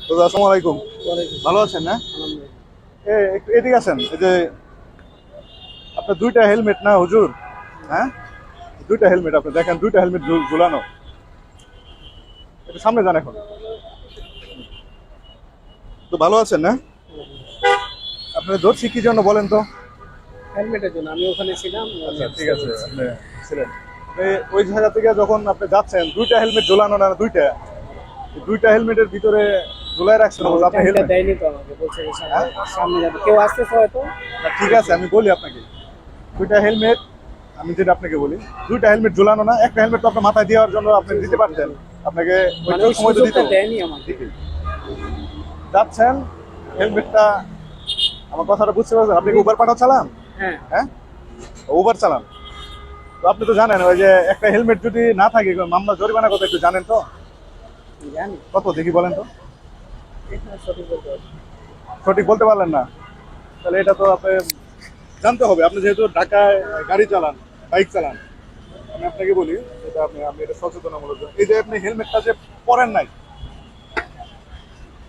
আসসালামু আলাইকুম। ভালো আছেন না? একটু এদিকে আসেন। এই যে আপনার দুইটা হেলমেট না হুজুর? হ্যাঁ, দুইটা হেলমেট আপনি দেখেন, দুইটা হেলমেট ঝুলানো। একটু সামনে যান এখন। তো ভালো আছেন না? আপনি ধরছি কি জন্য বলেন তো? হেলমেটের জন্য আমি ওখানে ছিলাম। আচ্ছা ঠিক আছে, আপনি ছিলেন। আপনি ওই জায়গা থেকে যখন আপনি যাচ্ছেন, দুইটা হেলমেট ঝোলানো না দুইটা, এই দুইটা হেলমেটের ভিতরে ঝুলাই রাখছেন না, অবশ্য ওই আপনি টাইমটা হেলমেট। দেয়নি তো আমাকে, বলছে যে সামনে হ্যাঁ, সামনে যাবে, কেউ আসতেছে হয়তো। ঠিক আছে আমি বলি আপনাকে, দুইটা হেলমেট, আমি যেটা আপনাকে বলি, দুইটা হেলমেট ঝুলানো না, একটা হেলমেট তো আপনার মাথায় দেওয়ার জন্য আপনি দিতে পারতেন। আপনাকে মানে একটু ওই সময় তো দিত। সুযোগটা দেয়নি আমাকে। ঠিকই যাচ্ছেন, হেলমেটটা, আমার কথাটা বুঝতে পারছেন? আপনি কি উবার পাঠাও চালান? হ্যাঁ, হ্যাঁ, উবার চালান। তো আপনি তো জানেন ওই যে একটা হেলমেট যদি না থাকে মামলা জরিমানা কত একটু জানেন তো? জানি। কত দেখি বলেন তো? এখানে সঠিক বলতে পারছি না। সঠিক বলতে পারলেন না? তাহলে এটা তো আপনি জানতে হবে। আপনি যেহেতু ঢাকায় গাড়ি চালান, বাইক চালান, আমি আপনাকে বলি, এটা আপনি এটা সচেতনামূলক। এই যে আপনি হেলমেটটা যে পরেন নাই,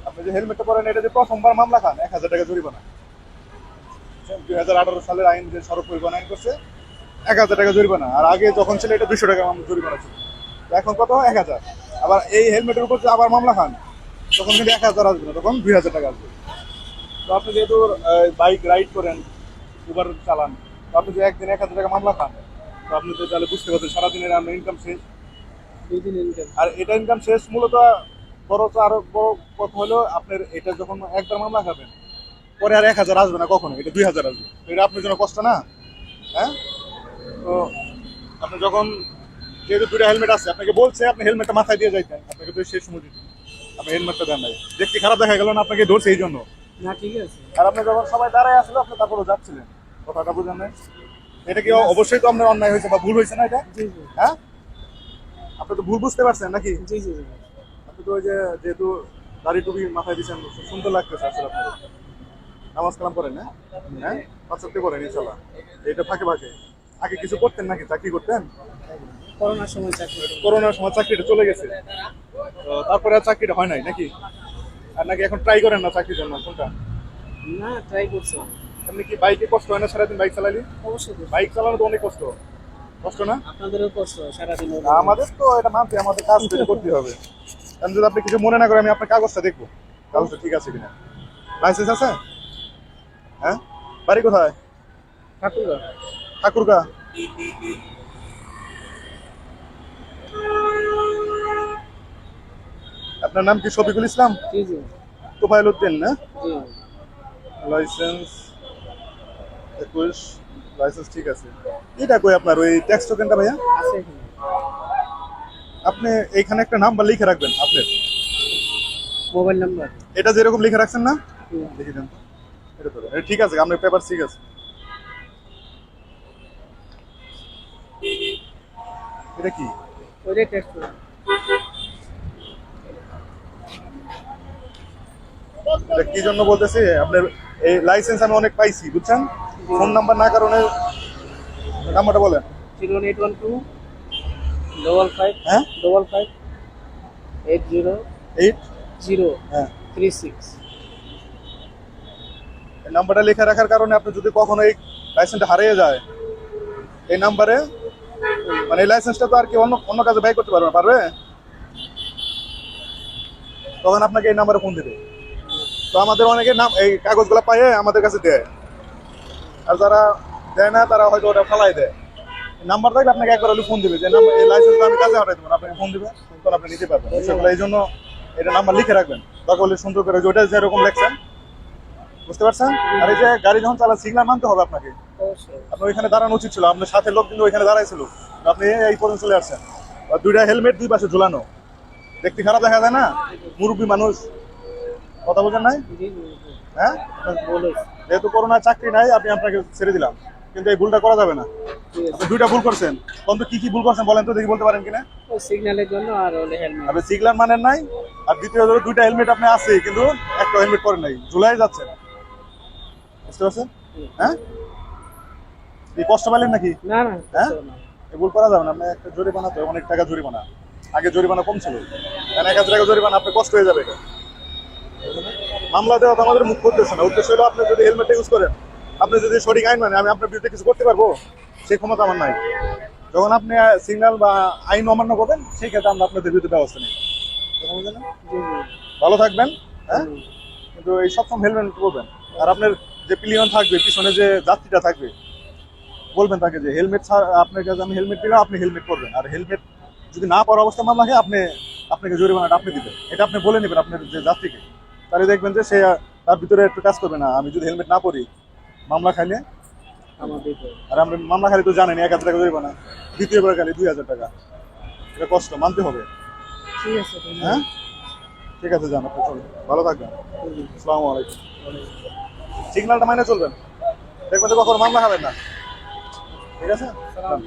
আপনি যে হেলমেটটা পরেন, এটা যে প্রথমবার মামলা খান 1,000 টাকা জরিমানা। 2018 সালের আইন, যে সড়ক পরিবহন আইন করছে, 1,000 টাকা জরিমানা। আর আগে যখন ছিল এটা 200 টাকা জরিমানা ছিল। তো এখন কত? 1,000। আবার এই হেলমেটের উপর যে আবার মামলা খান, তখন কিন্তু 1,000 আসবে না, তখন 2,000 টাকা আসবে। তো আপনি যেহেতু বাইক রাইড করেন, উবার চালান, তো আপনি যে একদিন 1,000 টাকা মামলা খান, তো আপনি তো তাহলে বুঝতে পারছেন সারাদিনের আপনার ইনকাম শেষ। 2 দিন ইনকাম। আর এটা ইনকাম শেষ মূলত। খরচ আরো বড় কথা হলো, আপনার এটা যখন একবার মামলা খাবেন, পরে আর 1,000 আসবে না কখনো, এটা 2,000 আসবে। তো এটা আপনার জন্য কষ্ট না? হ্যাঁ। তো আপনি যখন, যেহেতু দুটো হেলমেট আছে, আপনাকে বলছে আপনি হেলমেটটা মাথায় দিয়ে যাইতেন, আপনাকে তো সেই সময় দিতেন, আপনি হেলমেটটা দেন নাই, দেখতে খারাপ দেখা গেল না? আপনাকে ধরছে এই জন্য। না, ঠিক আছে। আর আপনি যখন সবাই দাঁড়ায় আসলে আপনি তারপরে যাচ্ছিলেন, কথাটা বুঝেন নাই? এটা কি না, অবশ্যই তো আপনার অন্যায় হয়েছে বা ভুল হয়েছে না এটা? জি জি হ্যাঁ, আপনি তো ভুল বুঝতে পারছেন নাকি? জি জি জি। আপনি তো ওই যে যেহেতু দাড়ি টুপি মাথায় দিচ্ছেন, সুন্দর লাগতেছে আসলে আপনার। নামাজ কালাম করেন না? হ্যাঁ, পাঁচ করেন ইনশাল্লাহ। এটা ফাঁকে ফাঁকে আগে কিছু করতেন নাকি? চাকরি করতেন? করোনার সময় চাকরি করি। করোনার সময় চাকরিটা চলে গেছে, তো তারপরে আর চাকরিটা হয় নাই নাকি? আর নাকি এখন ট্রাই করেন না চাকরির জন্য? কোনটা? না, ট্রাই করছি। এমনি কি বাইকে কষ্ট হয় না সারাদিন বাইক চালালি? অবশ্যই করছি। বাইক চালানো তো অনেক কষ্ট, কষ্ট না? আপনাদেরও কষ্ট সারাদিন আমাদের তো এটা মানতে, আমাদের কাজ তো এটা করতে হবে। আমি যদি আপনি কিছু মনে না করেন, আমি আপনার কাগজটা দেখবো, কাগজটা ঠিক আছে কিনা। লাইসেন্স আছে? হ্যাঁ। বাড়ি কোথায়? ঠাকুরগা। ঠাকুরগা। আপনার নাম কি? শফিকুল ইসলাম? জি জি তোফায়েল উদ্দিন না? জি। লাইসেন্স 21, লাইসেন্স ঠিক আছে। এটা কই আপনার ওই ট্যাক্স টোকেনটা ভাইয়া? আছে এখানে। আপনি এইখানে একটা নাম্বার লিখে রাখবেন আপনার, মোবাইল নাম্বার। এটা যেরকম লিখে রাখছেন না, হুম। লিখে দেন তো। এটা তো এটা ঠিক আছে, আপনার পেপার ঠিক আছে। এটা কি? ওইটাই টেস্ট করুন। এটা কি জন্য বলতেছি, আপনার এই লাইসেন্স আমি অনেক পাইছি বুঝছেন, ফোন নাম্বার না কারণে। নাম্বারটা বলেন। 08112 ডবল ফাইভ হ্যাঁ, ডবল ফাইভ 80 8। 0 হ্যাঁ, 36। এই নাম্বারটা লিখে রাখার কারণে আপনি যদি কখনো এই লাইসেন্সটা হারিয়ে যায়, এই নাম্বারে, মানে এই লাইসেন্সটা তো আর কি অন্য অন্য কাজে ব্যয় করতে পারবে না, পারবে? তখন আপনাকে এই নাম্বারে ফোন দিবে। তো আমাদের অনেকে নাম এই কাগজগুলো পাইয়ে আমাদের কাছে দেয়, আর যারা দেয় না তারা হয়তো ওটা ফালাই দেয়। নাম্বার থাকলে আপনাকে একবার হলে ফোন দিবে, যে নাম্বার এই লাইসেন্সটা আমি কাজে হারাই দেবো, আপনাকে ফোন দিবে, তখন আপনি নিতে পারবেন বিষয়গুলো। এই জন্য এটা নাম্বার লিখে রাখবেন, দরকার হলে সুন্দর করে, ওটা যেরকম লেখছেন, বুঝতে পারছেন? আর এই যে গাড়ি যখন চালান, সিগন্যাল মানতে হবে আপনাকে। অবশ্যই। আপনি ওইখানে দাঁড়ানো উচিত ছিল, আপনার সাথে লোক কিন্তু ওইখানে দাঁড়াইছিল, আপনি এই পর্যন্ত চলে আসছেন। আর দুইটা হেলমেট দুই পাশে ঝুলানো, দেখতে খারাপ দেখা যায় না? মুরব্বী মানুষ, কথা বলছেন নাই? জি জি জি। হ্যাঁ, বলেছি। যেহেতু করোনা চাকরি নাই, আপনি আপনাকে ছেড়ে দিলাম, কিন্তু এই ভুলটা করা যাবে না। ঠিক আছে। আপনি দুইটা ভুল করছেন, কিন্তু কি কি ভুল করছেন বলেন তো দেখি, বলতে পারেন কিনা? ওই সিগন্যালের জন্য আর হলে হেলমেট। আপনি সিগন্যাল মানেন নাই, আর দ্বিতীয় হলো দুইটা হেলমেট আপনি আছে কিন্তু একটা হেলমেট পরেন নাই, ঝুলাই যাচ্ছেন, বুঝতে পারছেন? হ্যাঁ, এই কষ্ট পাইলেন নাকি? না না, হ্যাঁ, কিছু না। এই ভুল করা যাবে না। আপনি একটা জরিমানা, তো অনেক টাকা জরিমানা, আগে জরিমানা কম ছিল, 1,000 টাকা জরিমানা, আপনি কষ্ট হয়ে যাবে এটা। মামলা দেওয়া তো আমাদের মুখ্য উদ্দেশ্য না, উদ্দেশ্য হলো আপনি যদি হেলমেটটা ইউজ করেন, আপনি যদি সঠিক আইন মানে আমি আপনার বিরুদ্ধে কিছু করতে পারবো, সেই ক্ষমতা আমার নাই। যখন আপনি সিগন্যাল বা আইন অমান্য করবেন, সেই ক্ষেত্রে আমরা আপনাদের বিরুদ্ধে ব্যবস্থা নিই। কথা বুঝলেন না? জি জি। ভালো থাকবেন, হ্যাঁ। হুম। কিন্তু এই সবসময় হেলমেট করবেন। আর আপনার যে পিলিয়ন থাকবে, পিছনে যে যাত্রীটা থাকবে, বলবেন তাকে যে হেলমেট ছাড়া আপনার কাছে আমি হেলমেট দিলাম, আপনি হেলমেট করবেন। আর হেলমেট যদি না পরা অবস্থা মামলা হয়, আপনাকে জরিমানাটা আপনি দিবেন, এটা আপনি বলে নেবেন আপনার যে যাত্রীকে। তাহলে দেখবেন যে সে তার ভিতরে একটু কাজ করবে না, আমি যদি হেলমেট না পরি মামলা খাইলে। আমাদের আর আমরা মামলা খাইলে তো জানেন 1,000 টাকা জরিমানা, দ্বিতীয়বার খাইলে 2,000 টাকা। এটা কষ্ট মানতে হবে। ঠিক আছে ধন্যবাদ। হ্যাঁ, ঠিক আছে, যান আপনি চলুন, ভালো থাকবেন। হুম। আসসালামু আলাইকুম। সিগন্যালটা মাইনে চলবেন, দেখবেন যে কখনো মামলা খাবেন না। ঠিক আছে। সালাম।